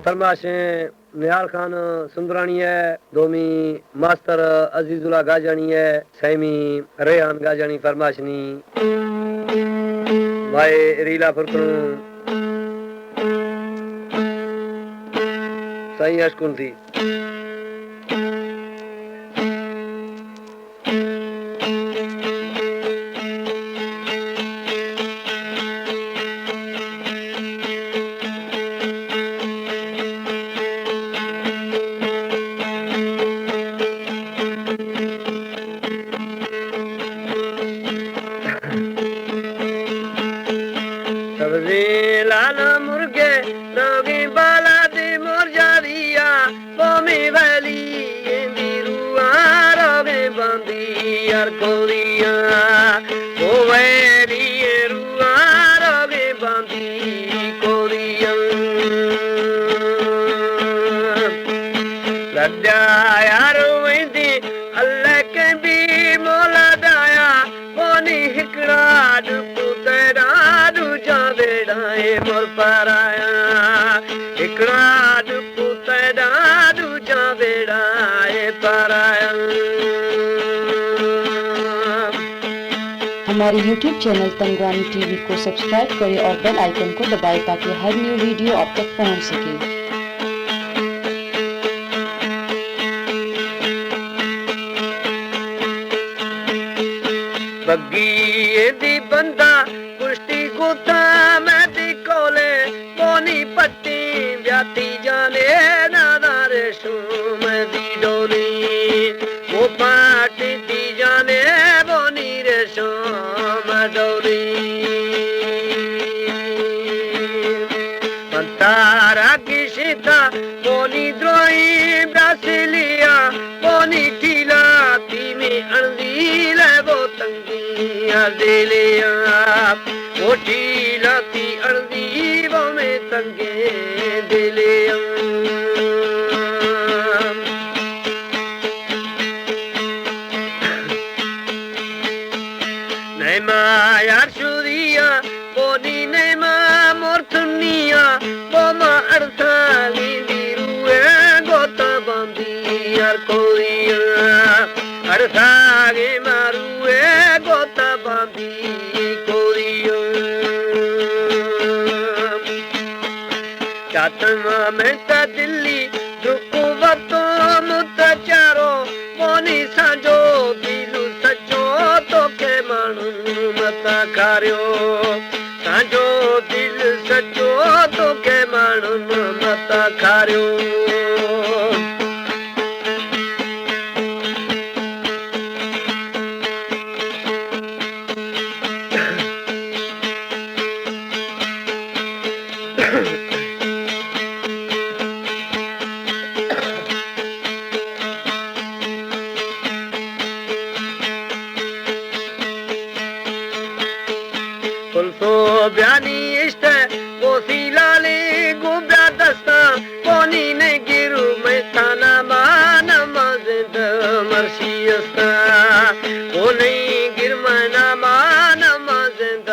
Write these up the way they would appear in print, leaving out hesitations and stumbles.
फरमाशें निहाल खान सुंदरानी है, दोमी मास्टर अजीजुल्ला गाजानी है, सैमी रेहान गाजानी फरमाशनी भाई रीला फुरकनू सही अशकुन थी। हमारे YouTube चैनल तंगवानी टीवी को सब्सक्राइब करें और बेल आइकन को दबाएं ताकि हर न्यू वीडियो आप तक पहुंच सके। बग्गी दी बंदा कुश्ती गुता मैं दी कोले बोनी पट्टी ब्याती जाने नादारे शूम दी डोली वो पाटी दी जाने बोनी रे शूम डोली मंतारा की सीता बोनी द्रोही ब्रासिलिया बोनी ठीला तीमी अंदीले वो तंगी दिलिया मोटी लाती अर्दी वो में तंगे दिलिया नैमा यार शुदिया बोनी नैमा मोरथनिया बोमा अर्थाली दिरुए गोता बंदी यार कोरिया अर्थागे मारुए गोता बंदी कोरिया चातमा में ता दिल्ली दुखो वतो मुतचारो मोनी सांजो दिलु सचो तो के मानू मता खारियो सांजो दिल सचो तो के मानू मता खारियो ब्यानी इष्ट वो सीलाले गुब्रा दस्ता पोनी ने गिरु में थाना मान मजिद मर्शियस्ता वो नहीं गिर मना मान मजिद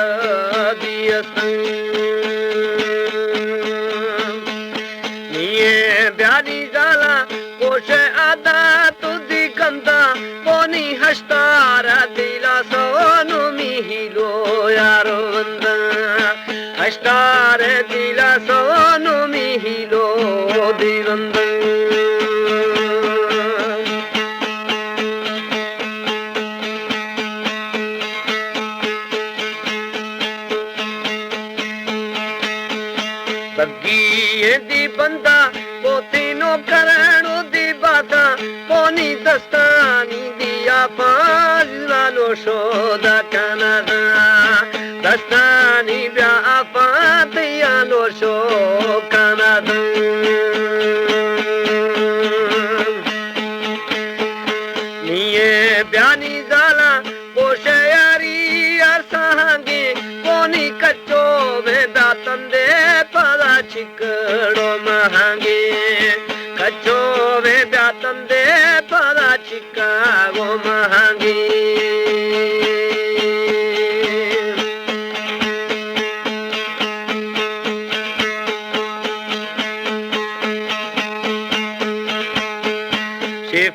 दियस्ता ये ब्यानी जाला कोशे आदा तुझी कंदा पोनी हस्तारा दिला सोनु मिहिलो यारो वंदा हस्तार दिला सोनु मिहिलो दिवंद बग्गी दी बंदा वो तीनों करणो दी बाता पोनी दस्तानी दिया पाजलानो शोदा कनादा दस्तानी ब्या पातिया नो शो कनादा निये ब्यानी जाला पोशे यारी अरसांगे पोनी कच्चो वेदा तंदे पला चिकड़ो महांगे कच्चो वेदा तंदे पला चिकागो महांगे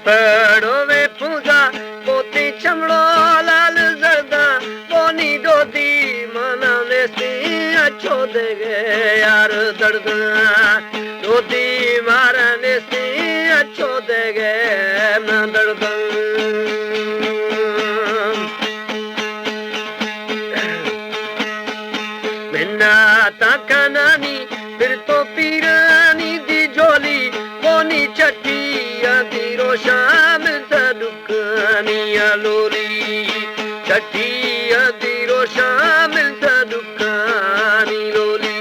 फड़ो वे फूजा पोती चमड़ो लाल जरदा पोनी डोदी मना नेसी अच्छो दे गए यार दर्द डोदी मारा नेसी अच्छो दे गए ना दर्द मिन्ना ताकनानी फिर तो पीरानी दी झोली कोनी चट्टी दी रोशाम दुकानी लोरी चट्टी दी रोशाम दुकानी लोली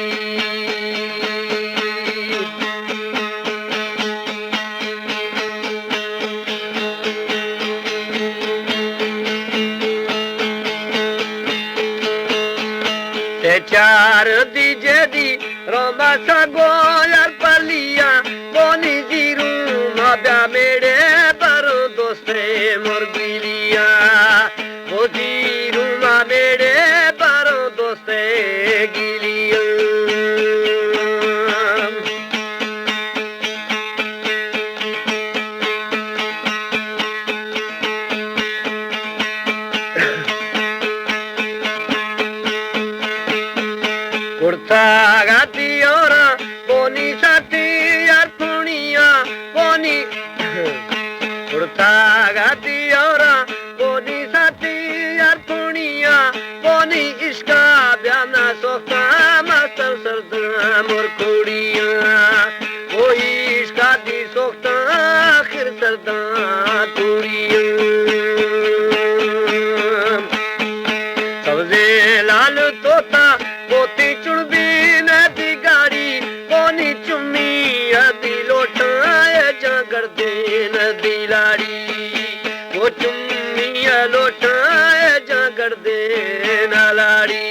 चार दी जेदी रोमा सा गोयार पलिया कोनी जीरू माब्या मेरे पर दोस्ते मोर बिलिया वो जीरू मा मेरे पर दोस्ते गिलिया उड़ता गाती और बोनी साथी यार पुनिया बोनी उड़ता गाती और बोनी साथी यार पुनिया बोनी इसका ब्याना सोखता मास्टर सरदा मोर कुड़िया वो इसका दी सोखता आखिर सरदा कुड़िया सबसे लाल तोता पोती चुड़बी नदी गाड़ी कोनी चुम्मी अदी लोटाए जागर दे नदी लाड़ी वो चुम्मी लोटाए जागर दे ना लाड़ी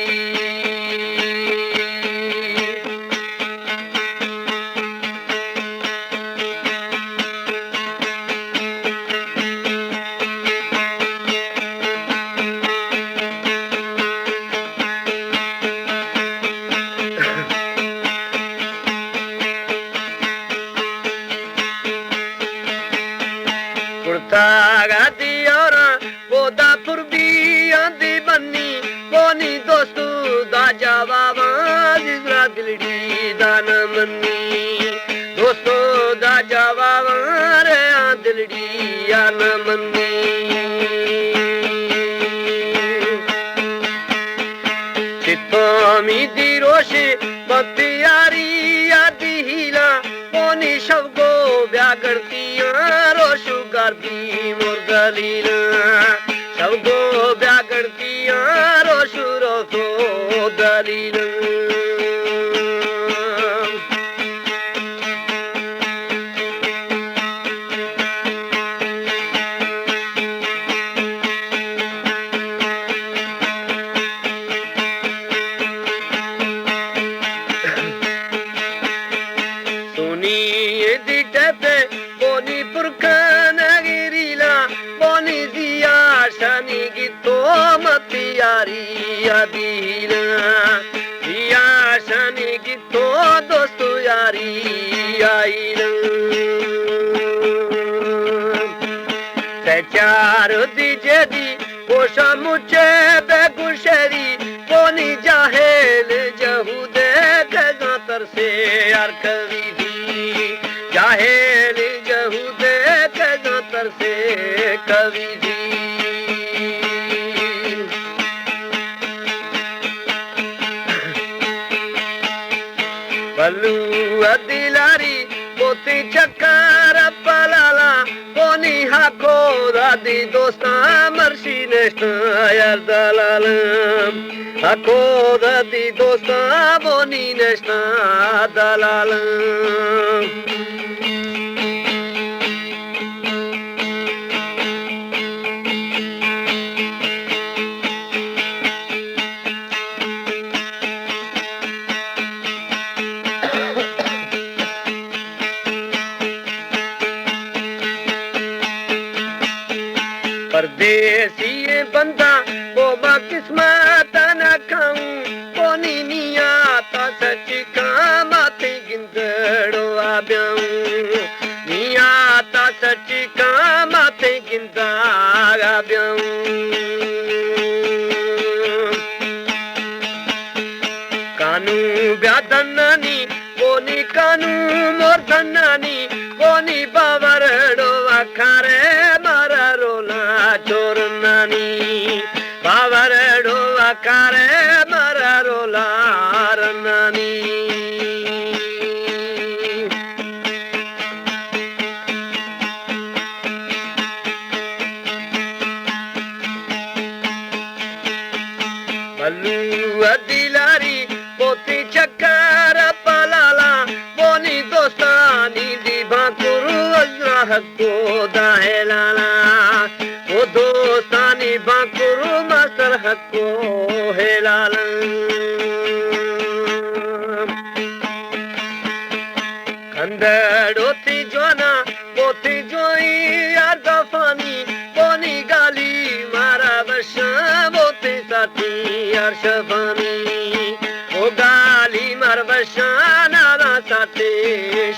गाती और बोदा पुरबी आंदी बन्नी कोनी दोस्तू दा जवाबा जिसरा दिलड़ी दान मन्नी दोस्तो दा जवाबा रे दिलड़ी आन मन्नी चित्तों मी दी रोशे बत्तियारी आदि हिला कोनी शव को ब्याह करती रोशु करती मोर गलील सबको ब्याह करती रोशु रोको दलील सोनी दी टेपे बोनी पुरखन गिरीला बोनी दिया शनि की तो मती यारी अदील दिया शनि की तो दोस्तू यारी आईल चार दीजे दी पोषा मुझे बेगुशरी बोनी जाहेल जहूदे कगातर से यार कवी दी जाहेल जहूदे कगातर से कवी दी बल्लू दिलारी पोती चक्कर पलाला बोनी हाको दादी दोस्ता मर्शी नेस्ता यार दलाल हाको दादी दोस्ता बोनी नेस्ता दलाल परदेसी बंदा वो माँ किस्मत न खाऊं कोनी निया ता सच कामती गिंदड़ो आब्याऊं निया ता सच काम kinta gabiam kanu byadanani boni kanu mordanani boni bavardo akare mararola chornani bavardo akare mararola ranani Malu adilari poti chakar palala boni dostani di bakuru Allah ko dahelala o dostani bakuru masar ko helala kandadoti jwana poti joi ardafani boni gali mara basha boti sati arshafani o gali mar basha nada sati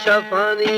shafani